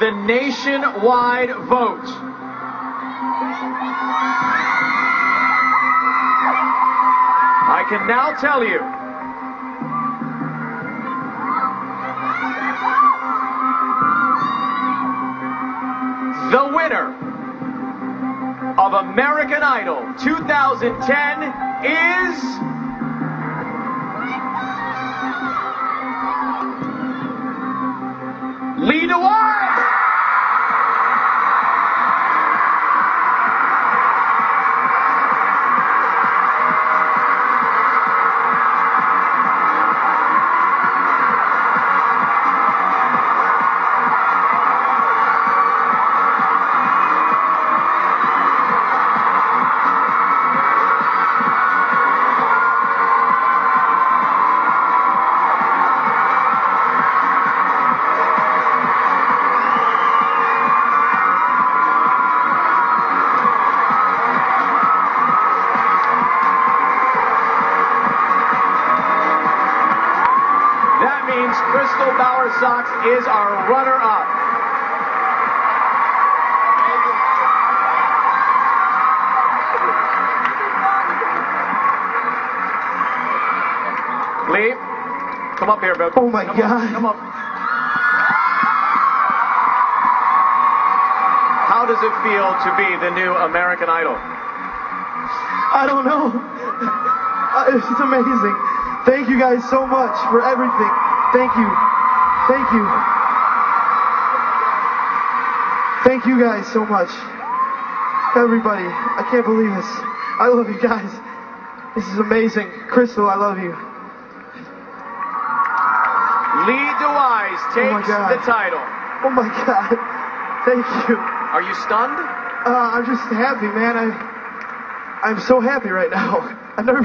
the nationwide vote. I can now tell you the winner of American Idol 2010 is Lee DeWyze. Crystal Bowersox is our runner-up. Lee, come up here, Bill. Oh my God. Come up. How does it feel to be the new American Idol? I don't know. It's amazing. Thank you guys so much for everything. Thank you. Thank you. Thank you guys so much. Everybody, I can't believe this. I love you guys. This is amazing. Crystal, I love you. Lee DeWyze takes the title. Oh my God. Thank you. Are you stunned? I'm just happy, man. I'm so happy right now. I've never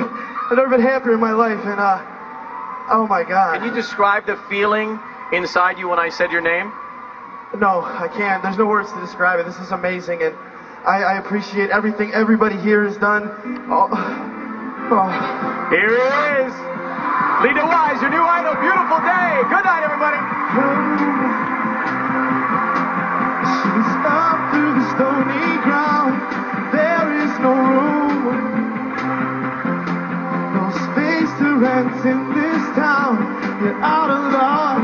been happier in my life, and oh my God. Can you describe the feeling inside you when I said your name? No, I can't. There's no words to describe it. This is amazing, and I appreciate everything everybody here has done. Here it is. Lee DeWyze, your new idol. Beautiful day. Good night, everybody. She's up through the stony ground. There is no room, no space to rent in this town. You're out of luck.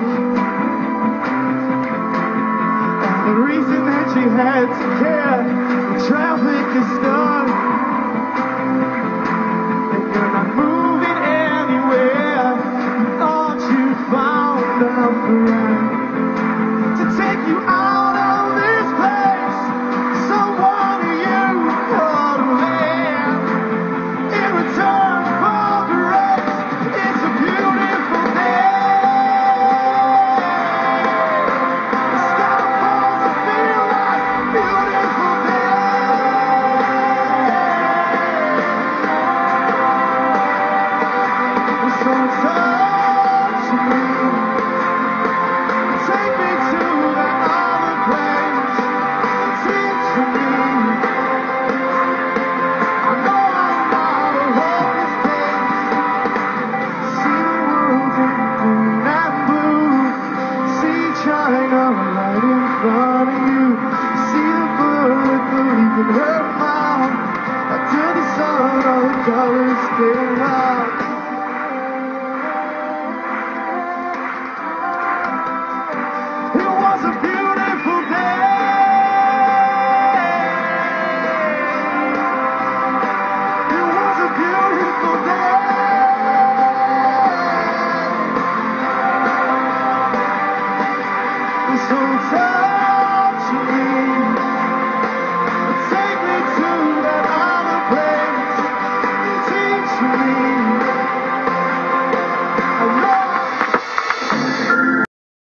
And the reason that she had to care, the traffic is stuck.